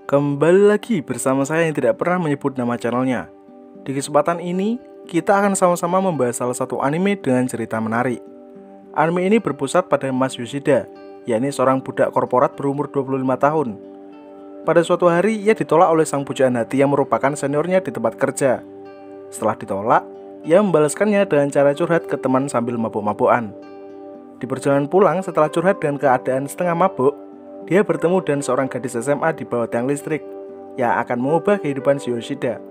Kembali lagi bersama saya yang tidak pernah menyebut nama channelnya. Di kesempatan ini, kita akan sama-sama membahas salah satu anime dengan cerita menarik. Anime ini berpusat pada Mas Yoshida, yakni seorang budak korporat berumur 25 tahun. Pada suatu hari, ia ditolak oleh sang pujaan hati yang merupakan seniornya di tempat kerja. Setelah ditolak, ia membalaskannya dengan cara curhat ke teman sambil mabuk-mabukan. Di perjalanan pulang setelah curhat dengan keadaan setengah mabuk, dia bertemu dengan seorang gadis SMA di bawah tiang listrik yang akan mengubah kehidupan si Yoshida.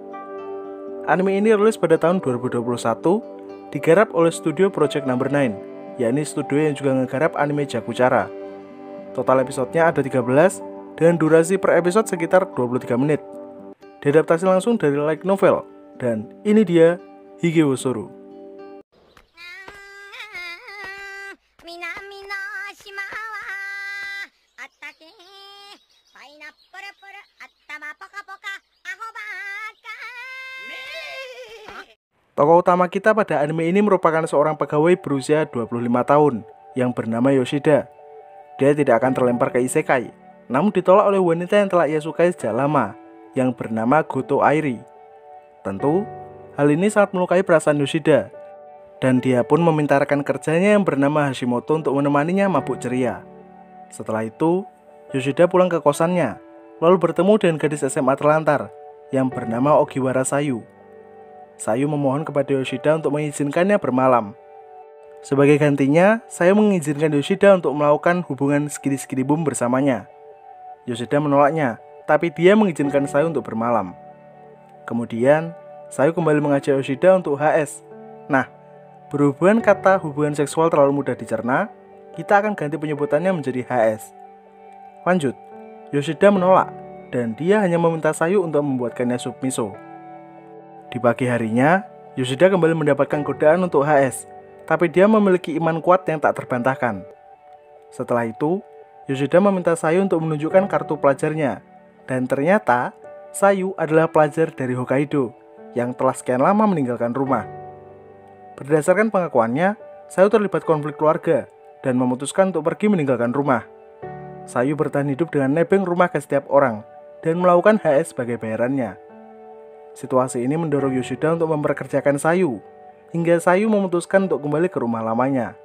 Anime ini rilis pada tahun 2021, digarap oleh studio Project Number 9, yakni studio yang juga ngegarap anime Jaguchara. Total episodenya ada 13, dengan durasi per episode sekitar 23 menit. Diadaptasi langsung dari light novel, dan ini dia Hige wo Soru. Tokoh utama kita pada anime ini merupakan seorang pegawai berusia 25 tahun yang bernama Yoshida. Dia tidak akan terlempar ke isekai, namun ditolak oleh wanita yang telah ia sukai sejak lama yang bernama Goto Airi. Tentu, hal ini sangat melukai perasaan Yoshida, dan dia pun meminta rekan kerjanya yang bernama Hashimoto untuk menemaninya mabuk ceria. Setelah itu, Yoshida pulang ke kosannya, lalu bertemu dengan gadis SMA terlantar yang bernama Ogiwara Sayu. Sayu memohon kepada Yoshida untuk mengizinkannya bermalam. Sebagai gantinya, Sayu mengizinkan Yoshida untuk melakukan hubungan skidi-skidi boom bersamanya. Yoshida menolaknya, tapi dia mengizinkan Sayu untuk bermalam. Kemudian, Sayu kembali mengajak Yoshida untuk HS. Nah, berhubungan kata hubungan seksual terlalu mudah dicerna, kita akan ganti penyebutannya menjadi HS. Lanjut, Yoshida menolak, dan dia hanya meminta Sayu untuk membuatkannya sup miso. Di pagi harinya, Yoshida kembali mendapatkan godaan untuk HS, tapi dia memiliki iman kuat yang tak terbantahkan. Setelah itu, Yoshida meminta Sayu untuk menunjukkan kartu pelajarnya, dan ternyata Sayu adalah pelajar dari Hokkaido yang telah sekian lama meninggalkan rumah. Berdasarkan pengakuannya, Sayu terlibat konflik keluarga dan memutuskan untuk pergi meninggalkan rumah. Sayu bertahan hidup dengan nebeng rumah ke setiap orang dan melakukan HS sebagai bayarannya. Situasi ini mendorong Yoshida untuk memperkerjakan Sayu, hingga Sayu memutuskan untuk kembali ke rumah lamanya.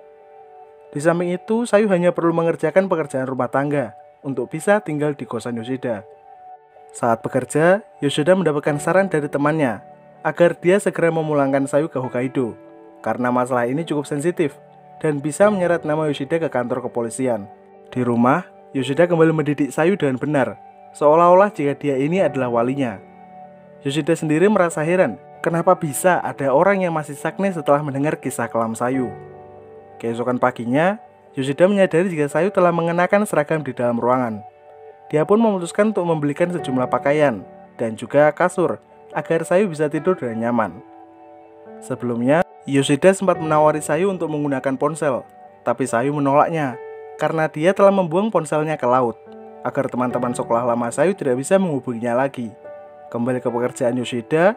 Di samping itu, Sayu hanya perlu mengerjakan pekerjaan rumah tangga untuk bisa tinggal di kosan Yoshida. Saat bekerja, Yoshida mendapatkan saran dari temannya agar dia segera memulangkan Sayu ke Hokkaido, karena masalah ini cukup sensitif dan bisa menyeret nama Yoshida ke kantor kepolisian. Di rumah, Yoshida kembali mendidik Sayu dengan benar, seolah-olah jika dia ini adalah walinya. Yoshida sendiri merasa heran, kenapa bisa ada orang yang masih sakne setelah mendengar kisah kelam Sayu. Keesokan paginya, Yoshida menyadari jika Sayu telah mengenakan seragam di dalam ruangan. Dia pun memutuskan untuk membelikan sejumlah pakaian dan juga kasur agar Sayu bisa tidur dengan nyaman. Sebelumnya, Yoshida sempat menawari Sayu untuk menggunakan ponsel, tapi Sayu menolaknya karena dia telah membuang ponselnya ke laut agar teman-teman sekolah lama Sayu tidak bisa menghubunginya lagi. Kembali ke pekerjaan Yoshida,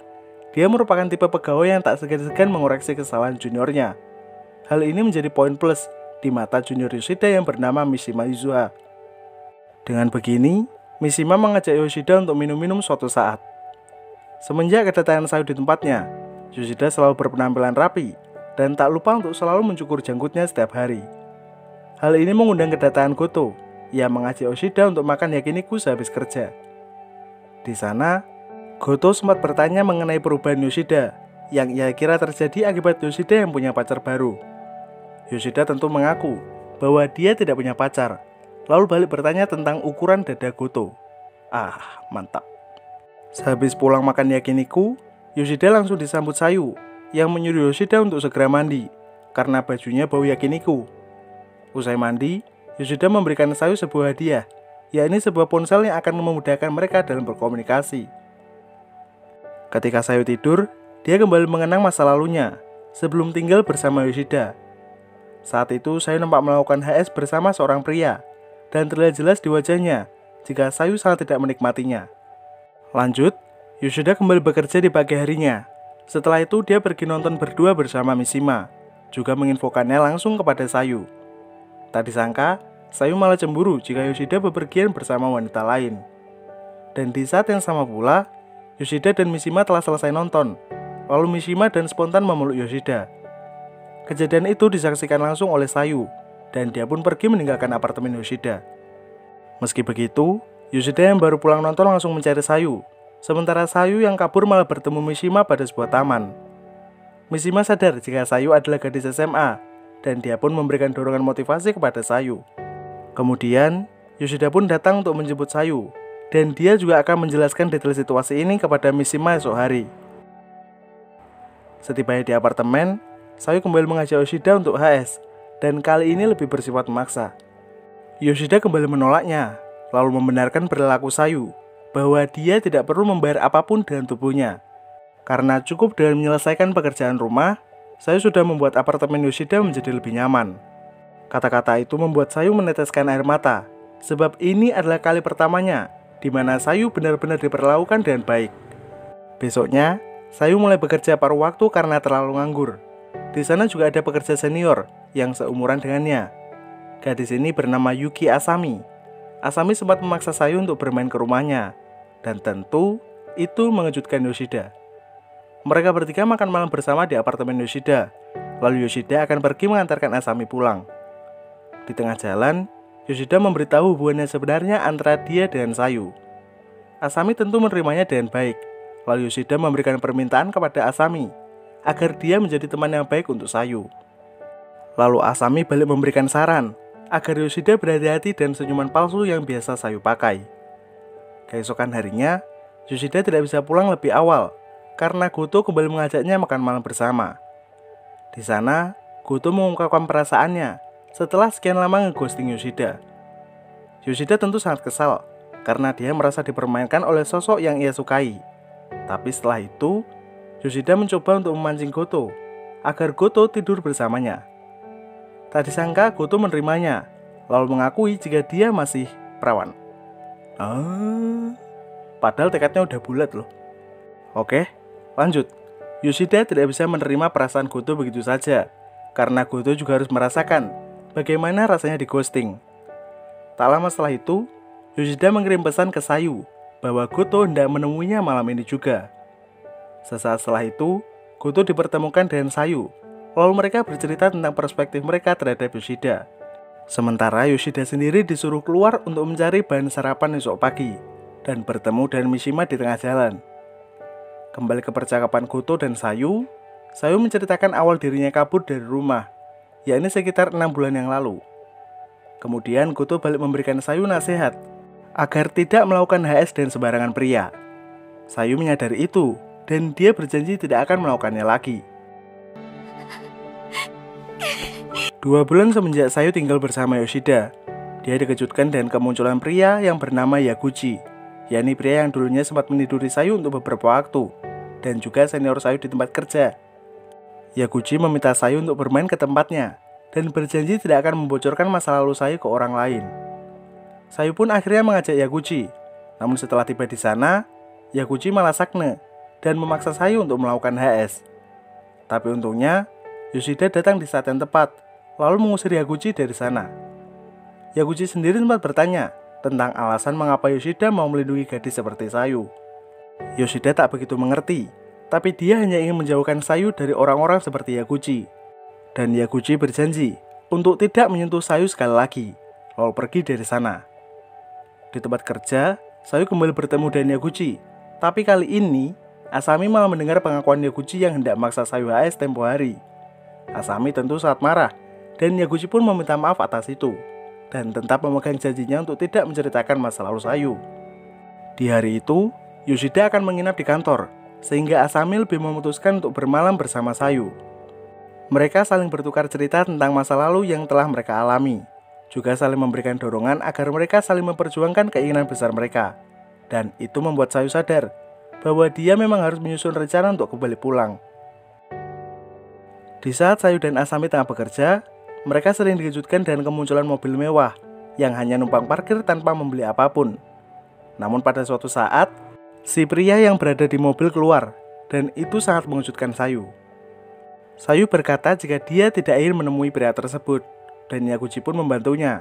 dia merupakan tipe pegawai yang tak segan-segan mengoreksi kesalahan juniornya. Hal ini menjadi poin plus di mata junior Yoshida yang bernama Mishima Izuha. Dengan begini, Mishima mengajak Yoshida untuk minum-minum suatu saat. Semenjak kedatangan Sayu di tempatnya, Yoshida selalu berpenampilan rapi dan tak lupa untuk selalu mencukur janggutnya setiap hari. Hal ini mengundang kedatangan Goto. Ia mengajak Yoshida untuk makan yakiniku sehabis kerja. Di sana, Goto sempat bertanya mengenai perubahan Yoshida yang ia kira terjadi akibat Yoshida yang punya pacar baru. Yoshida tentu mengaku bahwa dia tidak punya pacar, lalu balik bertanya tentang ukuran dada Goto. Mantap. Sehabis pulang makan yakiniku, Yoshida langsung disambut Sayu yang menyuruh Yoshida untuk segera mandi karena bajunya bau yakiniku. Usai mandi, Yoshida memberikan Sayu sebuah hadiah, yakni sebuah ponsel yang akan memudahkan mereka dalam berkomunikasi. Ketika Sayu tidur, dia kembali mengenang masa lalunya sebelum tinggal bersama Yoshida. Saat itu, Sayu nampak melakukan HS bersama seorang pria, dan terlihat jelas di wajahnya jika Sayu sangat tidak menikmatinya. Lanjut, Yoshida kembali bekerja di pagi harinya. Setelah itu, dia pergi nonton berdua bersama Mishima, juga menginfokannya langsung kepada Sayu. Tak disangka, Sayu malah cemburu jika Yoshida bepergian bersama wanita lain. Dan di saat yang sama pula, Yoshida dan Mishima telah selesai nonton. Lalu Mishima dan spontan memeluk Yoshida. Kejadian itu disaksikan langsung oleh Sayu, dan dia pun pergi meninggalkan apartemen Yoshida. Meski begitu, Yoshida yang baru pulang nonton langsung mencari Sayu. Sementara Sayu yang kabur malah bertemu Mishima pada sebuah taman. Mishima sadar jika Sayu adalah gadis SMA, dan dia pun memberikan dorongan motivasi kepada Sayu. Kemudian, Yoshida pun datang untuk menjemput Sayu, dan dia juga akan menjelaskan detail situasi ini kepada Mishima esok hari. Setibanya di apartemen, Sayu kembali mengajak Yoshida untuk HS, dan kali ini lebih bersifat memaksa. Yoshida kembali menolaknya, lalu membenarkan perilaku Sayu, bahwa dia tidak perlu membayar apapun dengan tubuhnya. Karena cukup dengan menyelesaikan pekerjaan rumah, Sayu sudah membuat apartemen Yoshida menjadi lebih nyaman. Kata-kata itu membuat Sayu meneteskan air mata, sebab ini adalah kali pertamanya di mana Sayu benar-benar diperlakukan dengan baik. Besoknya, Sayu mulai bekerja paruh waktu karena terlalu nganggur. Di sana juga ada pekerja senior yang seumuran dengannya. Gadis ini bernama Yuki Asami. Asami sempat memaksa Sayu untuk bermain ke rumahnya, dan tentu itu mengejutkan Yoshida. Mereka bertiga makan malam bersama di apartemen Yoshida. Lalu Yoshida akan pergi mengantarkan Asami pulang. Di tengah jalan, Yoshida memberitahu hubungannya sebenarnya antara dia dengan Sayu. Asami tentu menerimanya dengan baik. Lalu Yoshida memberikan permintaan kepada Asami agar dia menjadi teman yang baik untuk Sayu. Lalu Asami balik memberikan saran agar Yoshida berhati-hati dan senyuman palsu yang biasa Sayu pakai. Keesokan harinya, Yoshida tidak bisa pulang lebih awal karena Goto kembali mengajaknya makan malam bersama. Di sana, Goto mengungkapkan perasaannya setelah sekian lama ngeghosting Yoshida. Yoshida tentu sangat kesal karena dia merasa dipermainkan oleh sosok yang ia sukai. Tapi setelah itu, Yoshida mencoba untuk memancing Goto agar Goto tidur bersamanya. Tak disangka Goto menerimanya, lalu mengakui jika dia masih perawan. Padahal tekadnya udah bulat loh. Oke, lanjut. Yoshida tidak bisa menerima perasaan Goto begitu saja, karena Goto juga harus merasakan bagaimana rasanya di ghosting. Tak lama setelah itu, Yoshida mengirim pesan ke Sayu bahwa Goto hendak menemuinya malam ini juga. Sesaat setelah itu, Goto dipertemukan dengan Sayu. Lalu mereka bercerita tentang perspektif mereka terhadap Yoshida. Sementara Yoshida sendiri disuruh keluar untuk mencari bahan sarapan esok pagi dan bertemu dengan Mishima di tengah jalan. Kembali ke percakapan Goto dan Sayu, Sayu menceritakan awal dirinya kabur dari rumah, yakni sekitar 6 bulan yang lalu. Kemudian Goto balik memberikan Sayu nasihat agar tidak melakukan HS dan sembarangan pria. Sayu menyadari itu dan dia berjanji tidak akan melakukannya lagi. 2 bulan semenjak Sayu tinggal bersama Yoshida, dia dikejutkan dengan kemunculan pria yang bernama Yaguchi, yakni pria yang dulunya sempat meniduri Sayu untuk beberapa waktu, dan juga senior Sayu di tempat kerja. Yaguchi meminta Sayu untuk bermain ke tempatnya, dan berjanji tidak akan membocorkan masa lalu Sayu ke orang lain. Sayu pun akhirnya mengajak Yaguchi, namun setelah tiba di sana, Yaguchi malah sakne, dan memaksa Sayu untuk melakukan HS. Tapi untungnya, Yoshida datang di saat yang tepat, lalu mengusir Yaguchi dari sana. Yaguchi sendiri sempat bertanya tentang alasan mengapa Yoshida mau melindungi gadis seperti Sayu. Yoshida tak begitu mengerti, tapi dia hanya ingin menjauhkan Sayu dari orang-orang seperti Yaguchi. Dan Yaguchi berjanji untuk tidak menyentuh Sayu sekali lagi, lalu pergi dari sana. Di tempat kerja, Sayu kembali bertemu dengan Yaguchi, tapi kali ini Asami malah mendengar pengakuan Yaguchi yang hendak memaksa Sayu HS tempo hari. Asami tentu sangat marah, dan Yaguchi pun meminta maaf atas itu, dan tetap memegang janjinya untuk tidak menceritakan masa lalu Sayu. Di hari itu, Yoshida akan menginap di kantor, sehingga Asami lebih memutuskan untuk bermalam bersama Sayu. Mereka saling bertukar cerita tentang masa lalu yang telah mereka alami, juga saling memberikan dorongan agar mereka saling memperjuangkan keinginan besar mereka. Dan itu membuat Sayu sadar bahwa dia memang harus menyusun rencana untuk kembali pulang. Di saat Sayu dan Asami tengah bekerja, mereka sering dikejutkan dengan kemunculan mobil mewah yang hanya numpang parkir tanpa membeli apapun. Namun pada suatu saat, si pria yang berada di mobil keluar, dan itu sangat mengejutkan Sayu. Sayu berkata jika dia tidak ingin menemui pria tersebut, dan Yaguchi pun membantunya.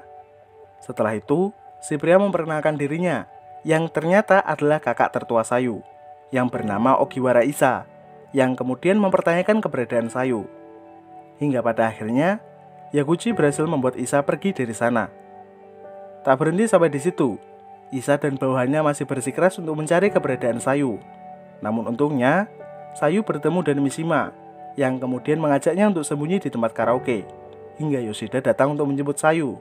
Setelah itu, si pria memperkenalkan dirinya yang ternyata adalah kakak tertua Sayu, yang bernama Ogiwara Issa, yang kemudian mempertanyakan keberadaan Sayu. Hingga pada akhirnya, Yaguchi berhasil membuat Issa pergi dari sana. Tak berhenti sampai di situ, Issa dan bawahannya masih bersikeras untuk mencari keberadaan Sayu. Namun untungnya, Sayu bertemu dengan Mishima, yang kemudian mengajaknya untuk sembunyi di tempat karaoke, hingga Yoshida datang untuk menjemput Sayu.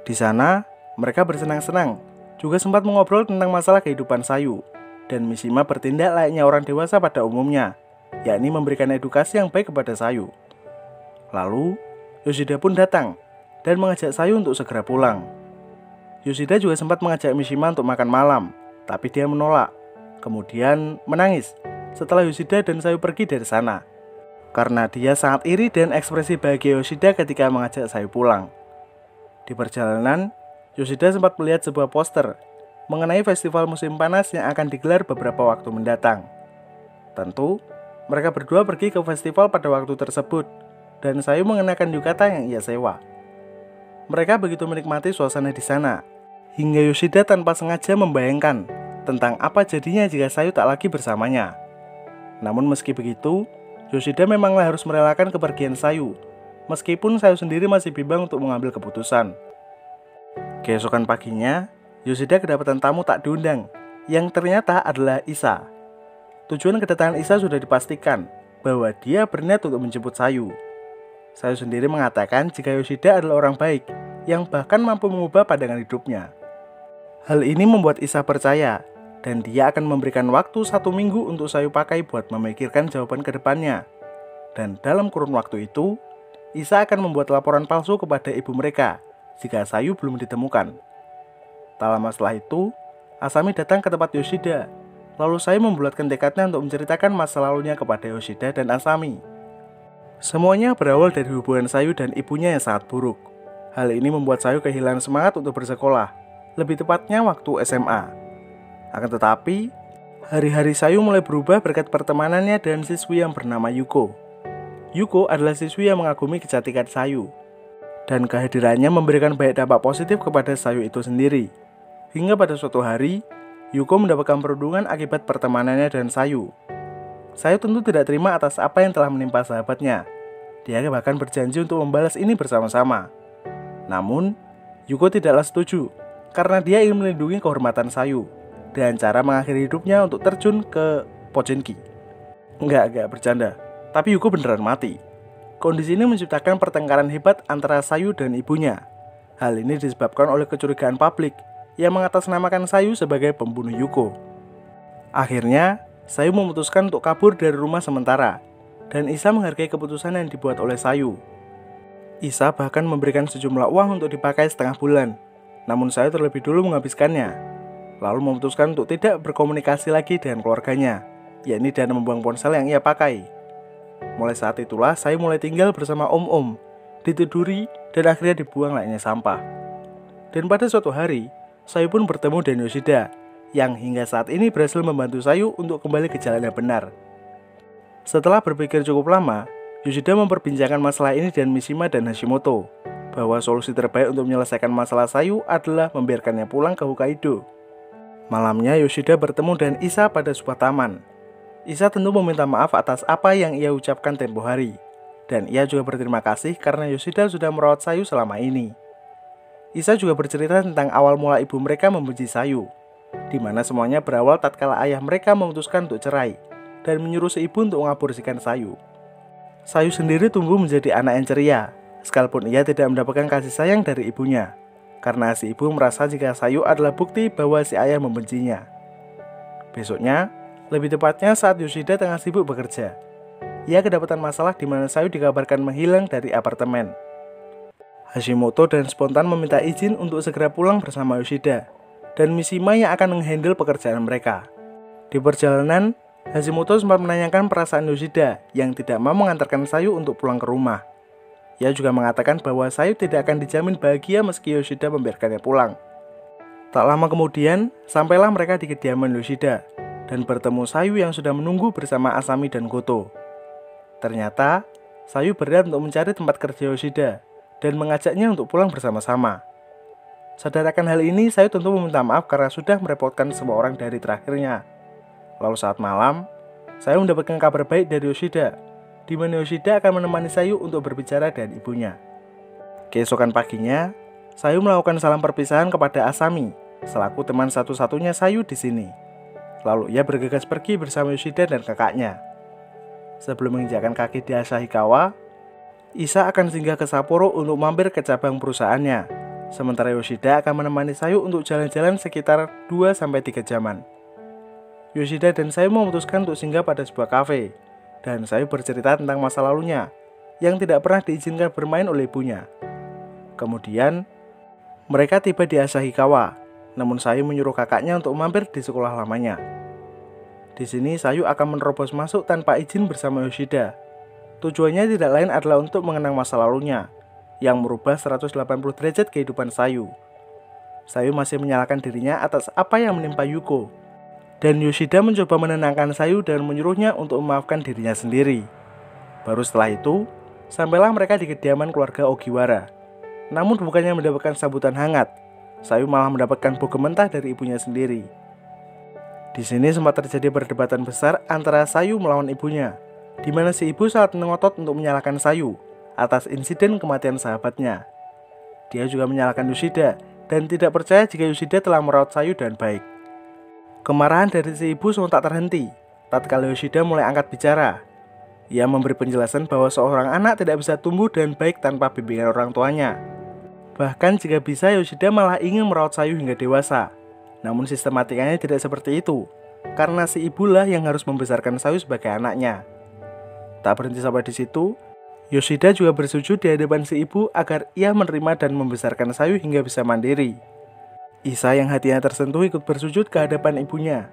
Di sana, mereka bersenang-senang, juga sempat mengobrol tentang masalah kehidupan Sayu, dan Mishima bertindak layaknya orang dewasa pada umumnya, yakni memberikan edukasi yang baik kepada Sayu. Lalu, Yoshida pun datang, dan mengajak Sayu untuk segera pulang. Yoshida juga sempat mengajak Mishima untuk makan malam, tapi dia menolak, kemudian menangis setelah Yoshida dan Sayu pergi dari sana, karena dia sangat iri dengan ekspresi bahagia Yoshida ketika mengajak Sayu pulang. Di perjalanan, Yoshida sempat melihat sebuah poster mengenai festival musim panas yang akan digelar beberapa waktu mendatang. Tentu, mereka berdua pergi ke festival pada waktu tersebut, dan Sayu mengenakan yukata yang ia sewa. Mereka begitu menikmati suasana di sana, hingga Yoshida tanpa sengaja membayangkan tentang apa jadinya jika Sayu tak lagi bersamanya. Namun meski begitu, Yoshida memanglah harus merelakan kepergian Sayu, meskipun Sayu sendiri masih bimbang untuk mengambil keputusan. Keesokan paginya, Yoshida kedapatan tamu tak diundang, yang ternyata adalah Issa. Tujuan kedatangan Issa sudah dipastikan, bahwa dia berniat untuk menjemput Sayu. Sayu sendiri mengatakan jika Yoshida adalah orang baik, yang bahkan mampu mengubah pandangan hidupnya. Hal ini membuat Issa percaya, dan dia akan memberikan waktu 1 minggu untuk Sayu pakai buat memikirkan jawaban ke depannya. Dan dalam kurun waktu itu, Issa akan membuat laporan palsu kepada ibu mereka jika Sayu belum ditemukan. Tak lama setelah itu, Asami datang ke tempat Yoshida. Lalu Sayu membulatkan tekadnya untuk menceritakan masa lalunya kepada Yoshida dan Asami. Semuanya berawal dari hubungan Sayu dan ibunya yang sangat buruk. Hal ini membuat Sayu kehilangan semangat untuk bersekolah, lebih tepatnya waktu SMA. Akan tetapi, hari-hari Sayu mulai berubah berkat pertemanannya dengan siswi yang bernama Yuko. Yuko adalah siswi yang mengagumi kecantikan Sayu, dan kehadirannya memberikan banyak dampak positif kepada Sayu itu sendiri. Hingga pada suatu hari, Yuko mendapatkan perundungan akibat pertemanannya dengan Sayu. Sayu tentu tidak terima atas apa yang telah menimpa sahabatnya. Dia bahkan berjanji untuk membalas ini bersama-sama. Namun, Yuko tidaklah setuju, karena dia ingin melindungi kehormatan Sayu dengan cara mengakhiri hidupnya untuk terjun ke Pochinki. Enggak bercanda, tapi Yuko beneran mati. Kondisi ini menciptakan pertengkaran hebat antara Sayu dan ibunya. Hal ini disebabkan oleh kecurigaan publik yang mengatasnamakan Sayu sebagai pembunuh Yuko. Akhirnya, Sayu memutuskan untuk kabur dari rumah sementara, dan Issa menghargai keputusan yang dibuat oleh Sayu. Issa bahkan memberikan sejumlah uang untuk dipakai setengah bulan, namun Sayu terlebih dulu menghabiskannya, lalu memutuskan untuk tidak berkomunikasi lagi dengan keluarganya, yakni dengan membuang ponsel yang ia pakai. Mulai saat itulah Sayu mulai tinggal bersama om-om, ditiduri, dan akhirnya dibuang layaknya sampah. Dan pada suatu hari, Sayu pun bertemu dengan Yoshida, yang hingga saat ini berhasil membantu Sayu untuk kembali ke jalan yang benar. Setelah berpikir cukup lama, Yoshida memperbincangkan masalah ini dengan Mishima dan Hashimoto, bahwa solusi terbaik untuk menyelesaikan masalah Sayu adalah membiarkannya pulang ke Hokkaido. Malamnya Yoshida bertemu dengan Issa pada sebuah taman. Issa tentu meminta maaf atas apa yang ia ucapkan tempo hari, dan ia juga berterima kasih karena Yoshida sudah merawat Sayu selama ini. Issa juga bercerita tentang awal mula ibu mereka membenci Sayu, di mana semuanya berawal tatkala ayah mereka memutuskan untuk cerai dan menyuruh si ibu untuk mengaborsikan Sayu. Sayu sendiri tumbuh menjadi anak yang ceria, sekalipun ia tidak mendapatkan kasih sayang dari ibunya, karena si ibu merasa jika Sayu adalah bukti bahwa si ayah membencinya. Besoknya, lebih tepatnya saat Yoshida tengah sibuk bekerja, ia kedapatan masalah di mana Sayu dikabarkan menghilang dari apartemen. Hashimoto dan spontan meminta izin untuk segera pulang bersama Yoshida dan Mishima yang akan menghandle pekerjaan mereka. Di perjalanan, Hashimoto sempat menanyakan perasaan Yoshida yang tidak mau mengantarkan Sayu untuk pulang ke rumah. Ia juga mengatakan bahwa Sayu tidak akan dijamin bahagia meski Yoshida membiarkannya pulang. Tak lama kemudian, sampailah mereka di kediaman Yoshida dan bertemu Sayu yang sudah menunggu bersama Asami dan Goto. Ternyata, Sayu berniat untuk mencari tempat kerja Yoshida dan mengajaknya untuk pulang bersama-sama. Sadar akan hal ini, Sayu tentu meminta maaf karena sudah merepotkan semua orang dari terakhirnya. Lalu saat malam, Sayu mendapatkan kabar baik dari Yoshida, di mana Yoshida akan menemani Sayu untuk berbicara dengan ibunya. Keesokan paginya, Sayu melakukan salam perpisahan kepada Asami, selaku teman satu-satunya Sayu di sini. Lalu ia bergegas pergi bersama Yoshida dan kakaknya. Sebelum menginjakkan kaki di Asahikawa, Isa akan singgah ke Sapporo untuk mampir ke cabang perusahaannya. Sementara Yoshida akan menemani Sayu untuk jalan-jalan sekitar 2-3 jaman. Yoshida dan Sayu memutuskan untuk singgah pada sebuah kafe, dan Sayu bercerita tentang masa lalunya yang tidak pernah diizinkan bermain oleh ibunya. Kemudian, mereka tiba di Asahikawa, namun Sayu menyuruh kakaknya untuk mampir di sekolah lamanya. Di sini Sayu akan menerobos masuk tanpa izin bersama Yoshida. Tujuannya tidak lain adalah untuk mengenang masa lalunya, yang merubah 180 derajat kehidupan Sayu. Sayu masih menyalahkan dirinya atas apa yang menimpa Yuko, dan Yoshida mencoba menenangkan Sayu dan menyuruhnya untuk memaafkan dirinya sendiri. Baru setelah itu, sampailah mereka di kediaman keluarga Ogiwara. Namun bukannya mendapatkan sambutan hangat, Sayu malah mendapatkan bogem mentah dari ibunya sendiri. Di sini sempat terjadi perdebatan besar antara Sayu melawan ibunya, di mana si ibu sangat ngotot untuk menyalahkan Sayu atas insiden kematian sahabatnya. Dia juga menyalahkan Yoshida dan tidak percaya jika Yoshida telah merawat Sayu dengan baik. Kemarahan dari si ibu sontak terhenti tatkala Yoshida mulai angkat bicara. Ia memberi penjelasan bahwa seorang anak tidak bisa tumbuh dengan baik tanpa bimbingan orang tuanya. Bahkan jika bisa, Yoshida malah ingin merawat Sayu hingga dewasa. Namun sistematikanya tidak seperti itu, karena si ibulah yang harus membesarkan Sayu sebagai anaknya. Tak berhenti sampai di situ, Yoshida juga bersujud di hadapan si ibu agar ia menerima dan membesarkan Sayu hingga bisa mandiri. Isa yang hatinya tersentuh ikut bersujud ke hadapan ibunya.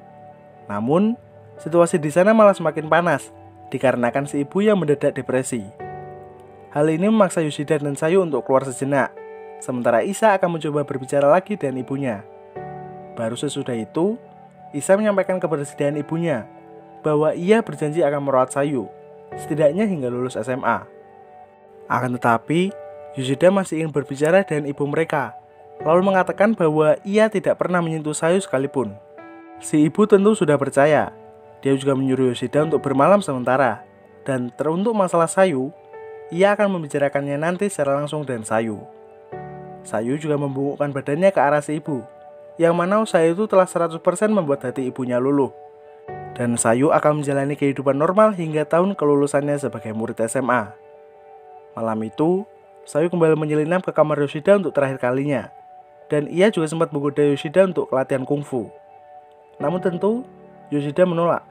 Namun, situasi di sana malah semakin panas, dikarenakan si ibu yang mendadak depresi. Hal ini memaksa Yoshida dan Sayu untuk keluar sejenak, sementara Isa akan mencoba berbicara lagi dengan ibunya. Baru sesudah itu, Isa menyampaikan kebersediaan ibunya bahwa ia berjanji akan merawat Sayu, setidaknya hingga lulus SMA. Akan tetapi, Yoshida masih ingin berbicara dengan ibu mereka, lalu mengatakan bahwa ia tidak pernah menyentuh Sayu sekalipun. Si ibu tentu sudah percaya. Dia juga menyuruh Yoshida untuk bermalam sementara, dan teruntuk masalah Sayu, ia akan membicarakannya nanti secara langsung dengan Sayu. Sayu juga membungkukkan badannya ke arah si ibu, yang mana usaha itu telah 100% membuat hati ibunya luluh. Dan Sayu akan menjalani kehidupan normal hingga tahun kelulusannya sebagai murid SMA. Malam itu, Sayu kembali menyelinap ke kamar Yoshida untuk terakhir kalinya, dan ia juga sempat menggoda Yoshida untuk latihan kungfu. Namun tentu, Yoshida menolak,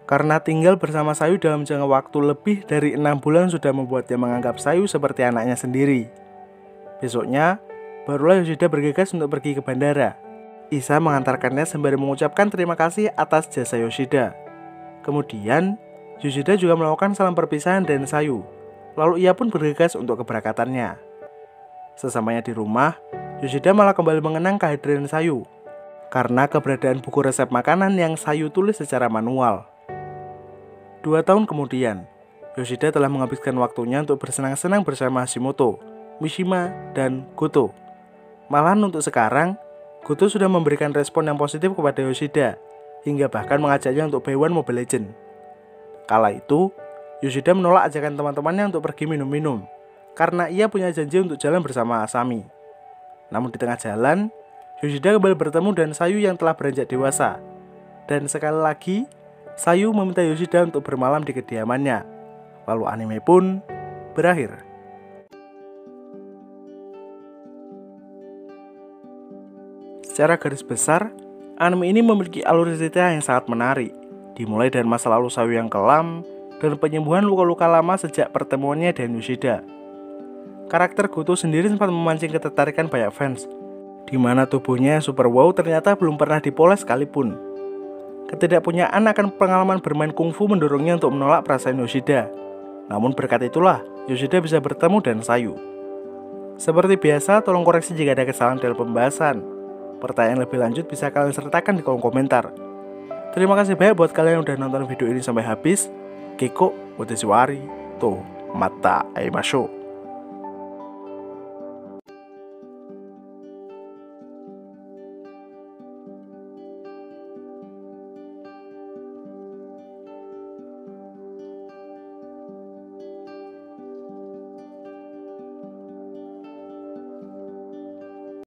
karena tinggal bersama Sayu dalam jangka waktu lebih dari 6 bulan sudah membuatnya menganggap Sayu seperti anaknya sendiri. Besoknya, barulah Yoshida bergegas untuk pergi ke bandara. Isa mengantarkannya sembari mengucapkan terima kasih atas jasa Yoshida. Kemudian, Yoshida juga melakukan salam perpisahan dengan Sayu. Lalu ia pun bergegas untuk keberangkatannya. Sesamanya di rumah, Yoshida malah kembali mengenang kehadiran Sayu, karena keberadaan buku resep makanan yang Sayu tulis secara manual. 2 tahun kemudian, Yoshida telah menghabiskan waktunya untuk bersenang-senang bersama Hashimoto, Mishima, dan Goto. Malahan untuk sekarang, Goto sudah memberikan respon yang positif kepada Yoshida, hingga bahkan mengajaknya untuk Bay1 Mobile Legends. Kala itu, Yoshida menolak ajakan teman-temannya untuk pergi minum-minum, karena ia punya janji untuk jalan bersama Asami. Namun di tengah jalan, Yoshida kembali bertemu dengan Sayu yang telah beranjak dewasa. Dan sekali lagi, Sayu meminta Yoshida untuk bermalam di kediamannya. Lalu anime pun berakhir. Secara garis besar, anime ini memiliki alur cerita yang sangat menarik, dimulai dari masa lalu Sayu yang kelam dan penyembuhan luka-luka lama sejak pertemuannya dengan Yoshida. Karakter Goto sendiri sempat memancing ketertarikan banyak fans, di mana tubuhnya super wow ternyata belum pernah dipoles sekalipun. Ketidakpunyaan akan pengalaman bermain kungfu mendorongnya untuk menolak perasaan Yoshida. Namun berkat itulah Yoshida bisa bertemu dengan Sayu. Seperti biasa, tolong koreksi jika ada kesalahan dalam pembahasan. Pertanyaan lebih lanjut bisa kalian sertakan di kolom komentar. Terima kasih banyak buat kalian yang udah nonton video ini sampai habis. Keiko, watashi wa arigatou. Mata aimasho.